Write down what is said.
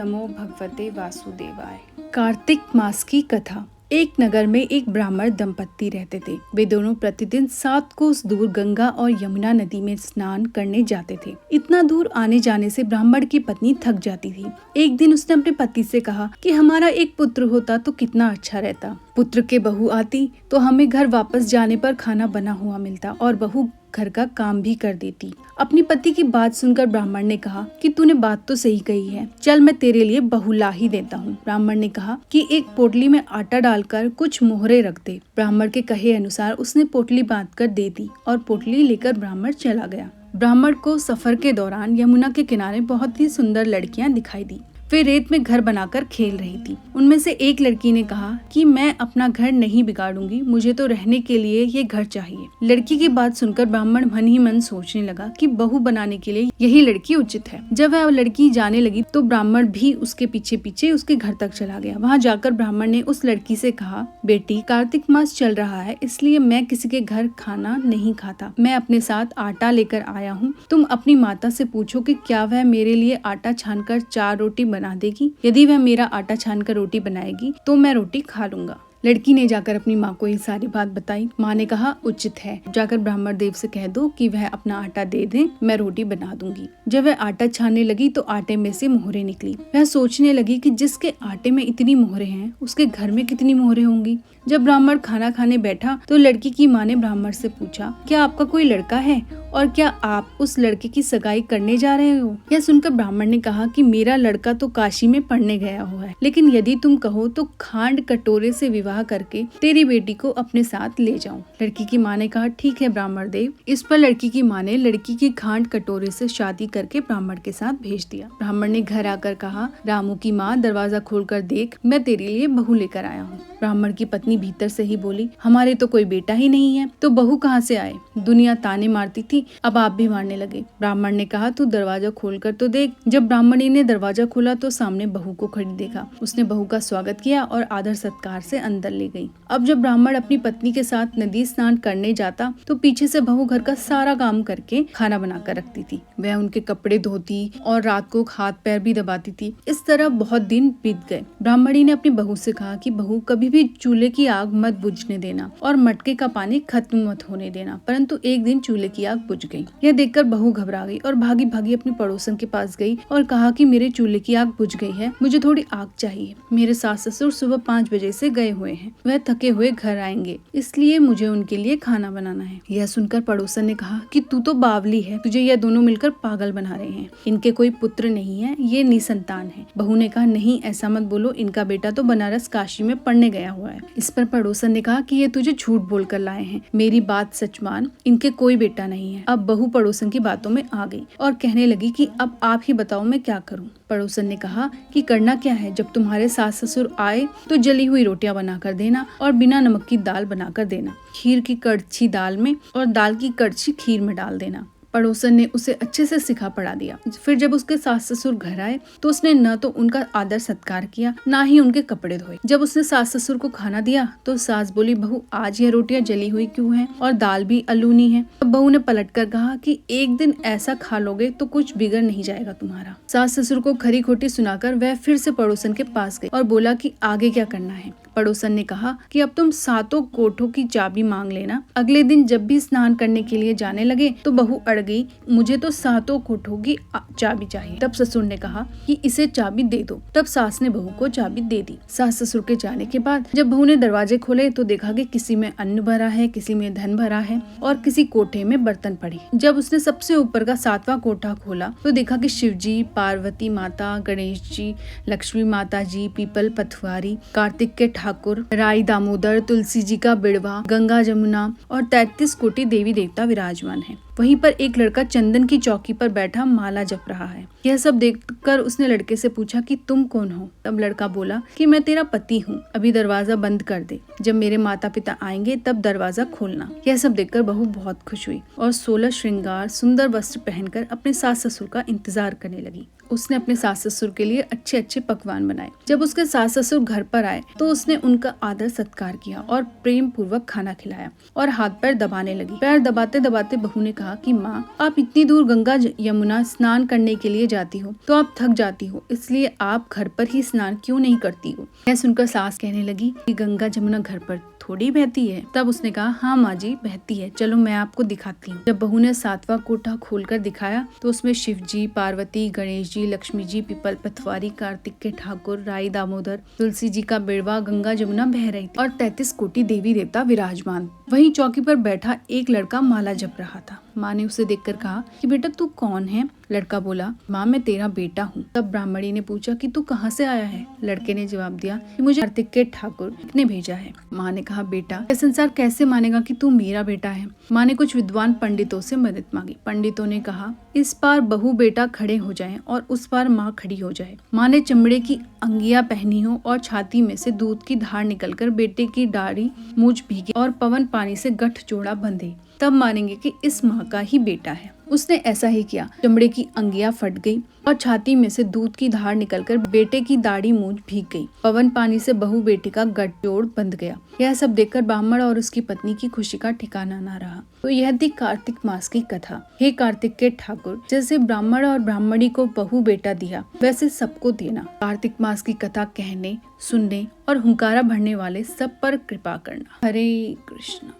नमो भगवते वासुदेवाय। कार्तिक मास की कथा। एक नगर में एक ब्राह्मण दंपत्ति रहते थे। वे दोनों प्रतिदिन 7 कोस दूर गंगा और यमुना नदी में स्नान करने जाते थे। इतना दूर आने जाने से ब्राह्मण की पत्नी थक जाती थी। एक दिन उसने अपने पति से कहा कि हमारा एक पुत्र होता तो कितना अच्छा रहता। पुत्र के बहू आती तो हमें घर वापस जाने पर खाना बना हुआ मिलता और बहू घर का काम भी कर देती। अपनी पति की बात सुनकर ब्राह्मण ने कहा कि तूने बात तो सही कही है, चल मैं तेरे लिए बहू ला ही देता हूँ। ब्राह्मण ने कहा कि एक पोटली में आटा डालकर कुछ मोहरे रख दे। ब्राह्मण के कहे अनुसार उसने पोटली बांधकर दे दी और पोटली लेकर ब्राह्मण चला गया। ब्राह्मण को सफर के दौरान यमुना के किनारे बहुत ही सुंदर लड़कियां दिखाई दी। वे रेत में घर बनाकर खेल रही थी। उनमें से एक लड़की ने कहा कि मैं अपना घर नहीं बिगाड़ूंगी, मुझे तो रहने के लिए ये घर चाहिए। लड़की की बात सुनकर ब्राह्मण मन ही मन सोचने लगा कि बहू बनाने के लिए यही लड़की उचित है। जब वह लड़की जाने लगी तो ब्राह्मण भी उसके पीछे पीछे उसके घर तक चला गया। वहाँ जाकर ब्राह्मण ने उस लड़की से कहा, बेटी कार्तिक मास चल रहा है, इसलिए मैं किसी के घर खाना नहीं खाता। मैं अपने साथ आटा लेकर आया हूँ। तुम अपनी माता से पूछो कि क्या वह मेरे लिए आटा छानकर 4 रोटी बना देगी। यदि वह मेरा आटा छानकर रोटी बनाएगी तो मैं रोटी खा लूंगा। लड़की ने जाकर अपनी माँ को ये सारी बात बताई। माँ ने कहा, उचित है, जाकर ब्राह्मण देव से कह दो कि वह अपना आटा दे दे, मैं रोटी बना दूंगी। जब वह आटा छानने लगी तो आटे में से मोहरे निकली। वह सोचने लगी कि जिसके आटे में इतनी मोहरे हैं उसके घर में कितनी मोहरे होंगी। जब ब्राह्मण खाना खाने बैठा तो लड़की की माँ ने ब्राह्मण से पूछा, क्या आपका कोई लड़का है और क्या आप उस लड़के की सगाई करने जा रहे हो? यह सुनकर ब्राह्मण ने कहा कि मेरा लड़का तो काशी में पढ़ने गया हुआ है, लेकिन यदि तुम कहो तो खांड कटोरे से विवाह करके तेरी बेटी को अपने साथ ले जाऊं। लड़की की माँ ने कहा, ठीक है ब्राह्मण देव। इस पर लड़की की माँ ने लड़की की खांड कटोरे से शादी करके ब्राह्मण के साथ भेज दिया। ब्राह्मण ने घर आकर कहा, रामू की माँ दरवाजा खोलकर देख, मैं तेरे लिए बहू लेकर आया हूँ। ब्राह्मण की पत्नी भीतर से ही बोली, हमारे तो कोई बेटा ही नहीं है, तो बहू कहाँ से आए? दुनिया ताने मारती थी, अब आप भी मारने लगे। ब्राह्मण ने कहा, तू दरवाजा खोलकर तो देख। जब ब्राह्मणी ने दरवाजा खोला तो सामने बहू को खड़ी देखा। उसने बहू का स्वागत किया और आदर सत्कार से अंदर ले गई। अब जब ब्राह्मण अपनी पत्नी के साथ नदी स्नान करने जाता तो पीछे से बहू घर का सारा काम करके खाना बनाकर रखती थी। वह उनके कपड़े धोती और रात को हाथ पैर भी दबाती थी। इस तरह बहुत दिन बीत गए। ब्राह्मणी ने अपनी बहू से कहा कि बहू कभी भी चूल्हे की आग मत बुझने देना और मटके का पानी खत्म मत होने देना। परंतु एक दिन चूल्हे की आग बुझ गई। यह देखकर बहू घबरा गई और भागी भागी अपनी पड़ोसन के पास गई और कहा कि मेरे चूल्हे की आग बुझ गई है, मुझे थोड़ी आग चाहिए। मेरे सास ससुर सुबह 5 बजे से गए हुए हैं, वह थके हुए घर आएंगे, इसलिए मुझे उनके लिए खाना बनाना है। यह सुनकर पड़ोसन ने कहा कि तू तो बावली है, तुझे यह दोनों मिलकर पागल बना रहे हैं। इनके कोई पुत्र नहीं है, ये निसंतान है। बहू ने कहा, नहीं ऐसा मत बोलो, इनका बेटा तो बनारस काशी में पढ़ने गया हुआ है। इस पर पड़ोसन ने कहा कि ये तुझे झूठ बोल कर लाए हैं, मेरी बात सच मान, इनके कोई बेटा नहीं है। अब बहू पड़ोसन की बातों में आ गई और कहने लगी कि अब आप ही बताओ मैं क्या करूं। पड़ोसन ने कहा कि करना क्या है, जब तुम्हारे सास ससुर आए तो जली हुई रोटियां बनाकर देना और बिना नमक की दाल बनाकर देना। खीर की कड़छी दाल में और दाल की कड़छी खीर में डाल देना। पड़ोसन ने उसे अच्छे से सिखा पढ़ा दिया। फिर जब उसके सास ससुर घर आए तो उसने न तो उनका आदर सत्कार किया, ना ही उनके कपड़े धोए। जब उसने सास ससुर को खाना दिया तो सास बोली, बहू आज यह रोटियां जली हुई क्यों हैं और दाल भी अलूनी है। तब बहू ने पलटकर कहा कि एक दिन ऐसा खा लोगे तो कुछ बिगड़ नहीं जाएगा तुम्हारा। सास ससुर को खरी खोटी सुनाकर वह फिर से पड़ोसन के पास गई और बोला कि आगे क्या करना है। पड़ोसन ने कहा कि अब तुम 7 कोठों की चाबी मांग लेना। अगले दिन जब भी स्नान करने के लिए जाने लगे तो बहू अड़ गई, मुझे तो 7 कोठों की चाबी चाहिए। तब ससुर ने कहा कि इसे चाबी दे दो। तब सास ने बहू को चाबी दे दी। सास ससुर के जाने के बाद जब बहू ने दरवाजे खोले तो देखा कि किसी में अन्न भरा है, किसी में धन भरा है और किसी कोठे में बर्तन पड़े। जब उसने सबसे ऊपर का 7वां कोठा खोला तो देखा कि शिव जी, पार्वती माता, गणेश जी, लक्ष्मी माता जी, पीपल पथवारी, कार्तिक के ठाकुर, राई दामोदर, तुलसी जी का बिड़वा, गंगा जमुना और 33 कोटि देवी देवता विराजमान है। वहीं पर एक लड़का चंदन की चौकी पर बैठा माला जप रहा है। यह सब देखकर उसने लड़के से पूछा कि तुम कौन हो? तब लड़का बोला कि मैं तेरा पति हूँ, अभी दरवाजा बंद कर दे, जब मेरे माता पिता आएंगे तब दरवाजा खोलना। यह सब देखकर बहू बहुत खुश हुई और 16 श्रृंगार सुंदर वस्त्र पहनकर अपने सास ससुर का इंतजार करने लगी। उसने अपने सास ससुर के लिए अच्छे अच्छे पकवान बनाए। जब उसके सास ससुर घर पर आए तो उसने उनका आदर सत्कार किया और प्रेम पूर्वक खाना खिलाया और हाथ पैर दबाने लगी। पैर दबाते दबाते बहू ने कहा कि माँ, आप इतनी दूर गंगा यमुना स्नान करने के लिए जाती हो तो आप थक जाती हो, इसलिए आप घर पर ही स्नान क्यों नहीं करती हो। यह सुनकर सास कहने लगी कि गंगा जमुना घर पर थोड़ी बहती है। तब उसने कहा, हाँ माँ जी, बहती है, चलो मैं आपको दिखाती हूँ। जब बहू ने 7वां कोठा खोलकर दिखाया तो उसमें शिव जी, पार्वती, गणेश जी, लक्ष्मी जी, पीपल पथवारी, कार्तिक के ठाकुर, राई दामोदर, तुलसी जी का बिड़वा, गंगा जमुना बह रही थी और 33 कोटि देवी देवता विराजमान। वहीं चौकी पर बैठा एक लड़का माला जप रहा था। माँ ने उसे देखकर कहा कि बेटा तू कौन है? लड़का बोला, माँ मैं तेरा बेटा हूँ। तब ब्राह्मणी ने पूछा कि तू कहाँ से आया है? लड़के ने जवाब दिया कि मुझे कार्तिक के ठाकुर ने भेजा है। माँ ने कहा, बेटा यह संसार कैसे मानेगा कि तू मेरा बेटा है? माँ ने कुछ विद्वान पंडितों से मदद मांगी। पंडितों ने कहा, इस पार बहू बेटा खड़े हो जाएं और उस पार माँ खड़ी हो जाए। माँ ने चमड़े की अंगिया पहनी हो और छाती में से दूध की धार निकलकर बेटे की दाढ़ी मूंछ भीगे और पवन पानी से गठ जोड़ा बंधे, तब मानेंगे कि इस माँ का ही बेटा है। उसने ऐसा ही किया। चमड़े की अंगिया फट गई और छाती में से दूध की धार निकलकर बेटे की दाढ़ी मूंछ भीग गई। पवन पानी से बहू बेटे का गठजोड़ बंध गया। यह सब देखकर ब्राह्मण और उसकी पत्नी की खुशी का ठिकाना न रहा। तो यह थी कार्तिक मास की कथा। हे कार्तिक के ठाकुर, जैसे ब्राह्मण और ब्राह्मणी को बहू बेटा दिया वैसे सबको देना। कार्तिक मास की कथा कहने, सुनने और हुंकारा भरने वाले सब पर कृपा करना। हरे कृष्ण।